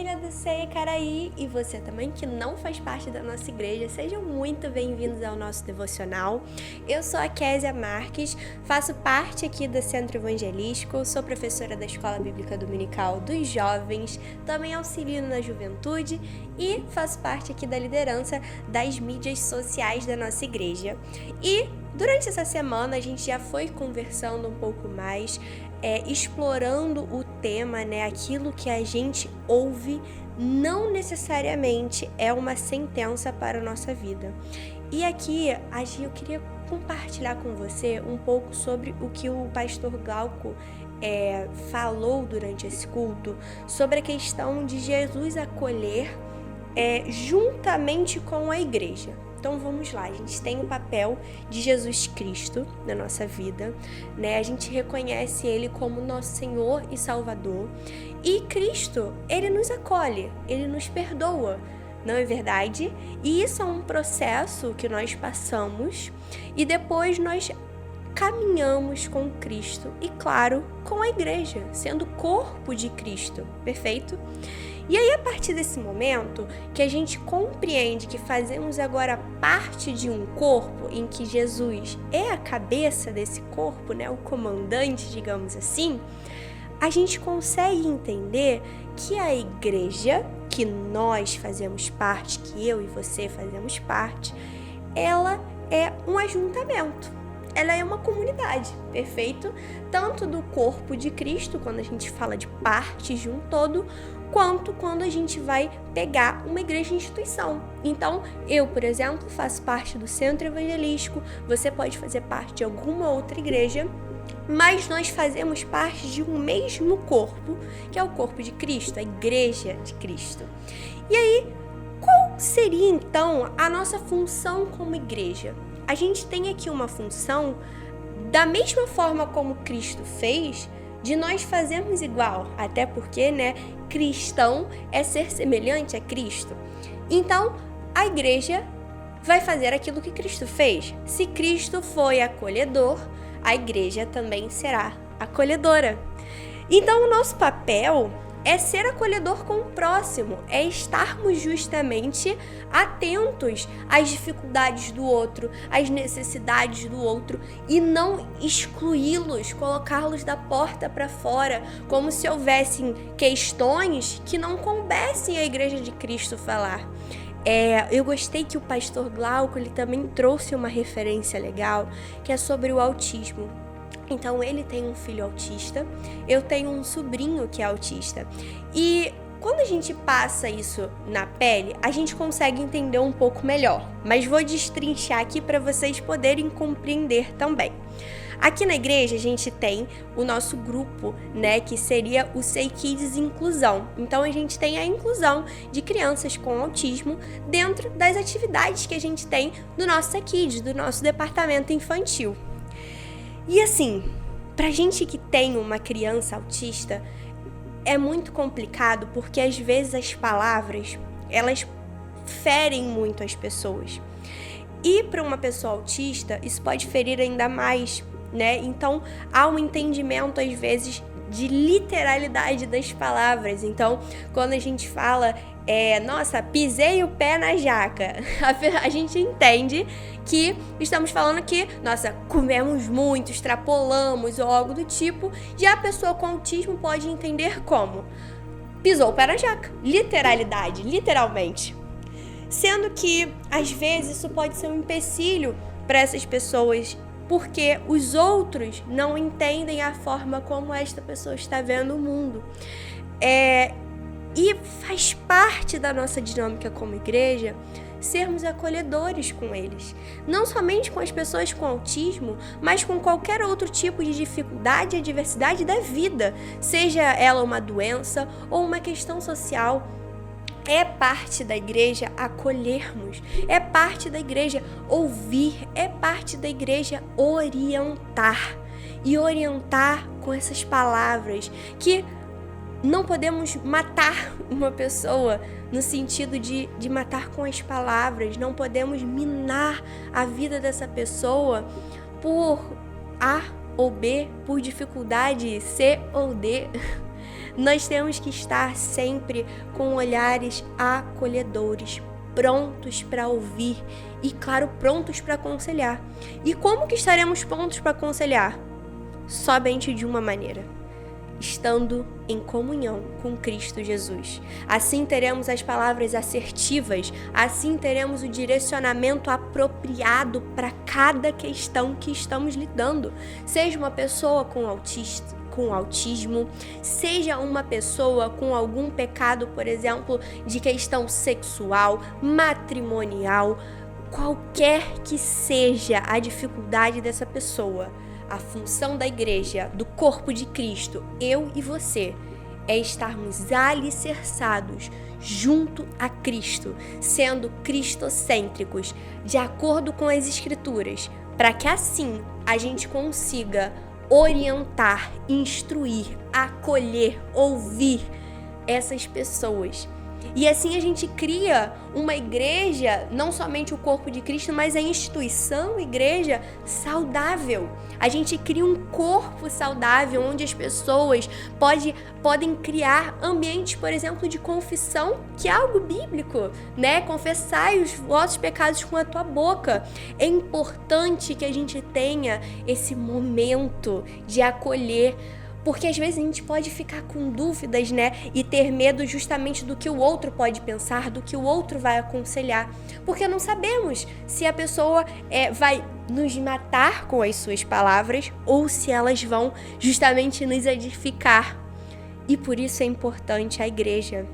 família do CEA Caraí e você também que não faz parte da nossa igreja, sejam muito bem-vindos ao nosso devocional. Eu sou a Késia Marques, faço parte aqui do Centro Evangelístico, sou professora da Escola Bíblica Dominical dos Jovens, também auxilio na juventude e faço parte aqui da liderança das mídias sociais da nossa igreja. E durante essa semana a gente já foi conversando um pouco mais, explorando o tema, aquilo que a gente ouve não necessariamente é uma sentença para a nossa vida. E aqui eu queria compartilhar com você um pouco sobre o que o pastor Glauco falou durante esse culto, sobre a questão de Jesus acolher juntamente com a igreja. Então vamos lá, a gente tem o papel de Jesus Cristo na nossa vida, A gente reconhece Ele como nosso Senhor e Salvador. E Cristo, Ele nos acolhe, Ele nos perdoa, não é verdade? E isso é um processo que nós passamos e depois nós caminhamos com Cristo e, claro, com a igreja, sendo corpo de Cristo, perfeito? E aí, a partir desse momento que a gente compreende que fazemos agora parte de um corpo em que Jesus é a cabeça desse corpo, o comandante, digamos assim, a gente consegue entender que a igreja, que nós fazemos parte, que eu e você fazemos parte, ela é um ajuntamento. Ela é uma comunidade, perfeito? Tanto do corpo de Cristo, quando a gente fala de parte de um todo, quanto quando a gente vai pegar uma igreja instituição. Então, eu, por exemplo, faço parte do Centro Evangelístico, você pode fazer parte de alguma outra igreja, mas nós fazemos parte de um mesmo corpo, que é o corpo de Cristo, a igreja de Cristo. E aí, qual seria então a nossa função como igreja? A gente tem aqui uma função, da mesma forma como Cristo fez, de nós fazermos igual, até porque, cristão é ser semelhante a Cristo. Então, a igreja vai fazer aquilo que Cristo fez. Se Cristo foi acolhedor, a igreja também será acolhedora. Então, o nosso papel é ser acolhedor com o próximo, é estarmos justamente atentos às dificuldades do outro, às necessidades do outro e não excluí-los, colocá-los da porta para fora, como se houvessem questões que não coubessem à Igreja de Cristo falar. Eu gostei que o pastor Glauco ele também trouxe uma referência legal, que é sobre o autismo. Então, ele tem um filho autista, eu tenho um sobrinho que é autista. E quando a gente passa isso na pele, a gente consegue entender um pouco melhor. Mas vou destrinchar aqui para vocês poderem compreender também. Aqui na igreja, a gente tem o nosso grupo, que seria o Say Kids Inclusão. Então, a gente tem a inclusão de crianças com autismo dentro das atividades que a gente tem do nosso Say Kids, do nosso departamento infantil. E assim, pra gente que tem uma criança autista, é muito complicado porque às vezes as palavras, elas ferem muito as pessoas. E para uma pessoa autista, isso pode ferir ainda mais, Então, há um entendimento às vezes de literalidade das palavras. Então, quando a gente fala, nossa, pisei o pé na jaca, a gente entende que estamos falando que, nossa, comemos muito, extrapolamos ou algo do tipo. Já a pessoa com autismo pode entender como pisou o pé na jaca, literalidade, literalmente. Sendo que, às vezes, isso pode ser um empecilho para essas pessoas, porque os outros não entendem a forma como esta pessoa está vendo o mundo. E faz parte da nossa dinâmica como igreja sermos acolhedores com eles. Não somente com as pessoas com autismo, mas com qualquer outro tipo de dificuldade e adversidade da vida, seja ela uma doença ou uma questão social. É parte da igreja acolhermos, é parte da igreja ouvir, é parte da igreja orientar. E orientar com essas palavras que não podemos matar uma pessoa no sentido de matar com as palavras, não podemos minar a vida dessa pessoa por A ou B, por dificuldade C ou D. Nós temos que estar sempre com olhares acolhedores, prontos para ouvir e, claro, prontos para aconselhar. E como que estaremos prontos para aconselhar? Somente de uma maneira: estando em comunhão com Cristo Jesus. Assim teremos as palavras assertivas, assim teremos o direcionamento apropriado para cada questão que estamos lidando. Seja uma pessoa com autismo, seja uma pessoa com algum pecado, por exemplo, de questão sexual, matrimonial, qualquer que seja a dificuldade dessa pessoa. A função da igreja, do corpo de Cristo, eu e você, é estarmos alicerçados junto a Cristo, sendo cristocêntricos, de acordo com as Escrituras, para que assim a gente consiga orientar, instruir, acolher, ouvir essas pessoas. E assim a gente cria uma igreja, não somente o corpo de Cristo, mas a instituição igreja saudável. A gente cria um corpo saudável onde as pessoas podem criar ambientes, por exemplo, de confissão, que é algo bíblico, né? Confessai os vossos pecados com a tua boca. É importante que a gente tenha esse momento de acolher, porque às vezes a gente pode ficar com dúvidas, né? E ter medo justamente do que o outro pode pensar, do que o outro vai aconselhar. Porque não sabemos se a pessoa vai nos matar com as suas palavras ou se elas vão justamente nos edificar. E por isso é importante a igreja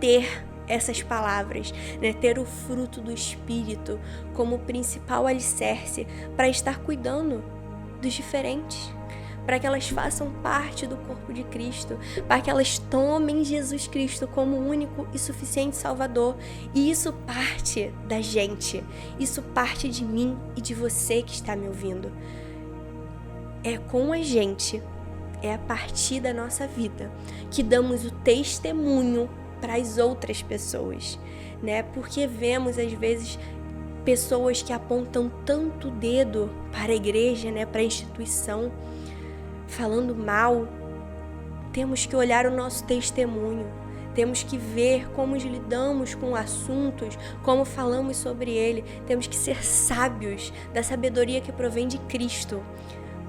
ter essas palavras, né? Ter o fruto do Espírito como principal alicerce para estar cuidando dos diferentes, para que elas façam parte do corpo de Cristo, para que elas tomem Jesus Cristo como único e suficiente Salvador. E isso parte da gente, isso parte de mim e de você que está me ouvindo. É com a gente, é a partir da nossa vida que damos o testemunho para as outras pessoas, né? Porque vemos às vezes pessoas que apontam tanto o dedo para a igreja, né? Para a instituição, falando mal. Temos que olhar o nosso testemunho, temos que ver como lidamos com assuntos, como falamos sobre ele. Temos que ser sábios da sabedoria que provém de Cristo,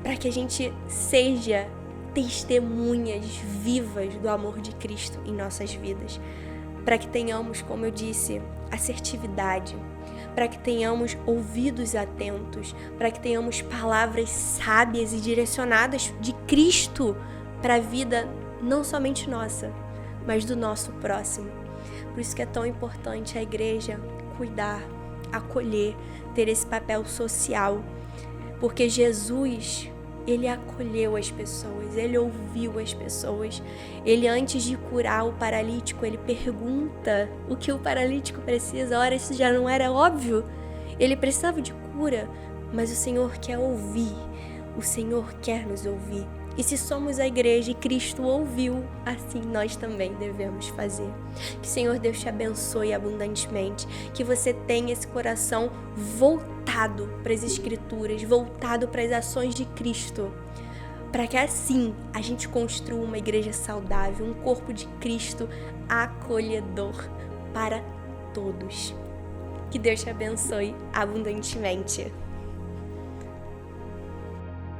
para que a gente seja testemunhas vivas do amor de Cristo em nossas vidas, para que tenhamos, como eu disse, assertividade, para que tenhamos ouvidos atentos, para que tenhamos palavras sábias e direcionadas de Cristo para a vida não somente nossa, mas do nosso próximo. Por isso que é tão importante a igreja cuidar, acolher, ter esse papel social, porque Jesus, ele acolheu as pessoas, ele ouviu as pessoas. Ele, antes de curar o paralítico, ele pergunta o que o paralítico precisa. Ora, isso já não era óbvio? Ele precisava de cura, mas o Senhor quer ouvir, o Senhor quer nos ouvir. E se somos a igreja e Cristo ouviu, assim nós também devemos fazer. Que o Senhor Deus te abençoe abundantemente, que você tenha esse coração voltado para as Escrituras, voltado para as ações de Cristo, para que assim a gente construa uma igreja saudável, um corpo de Cristo acolhedor para todos. Que Deus te abençoe abundantemente.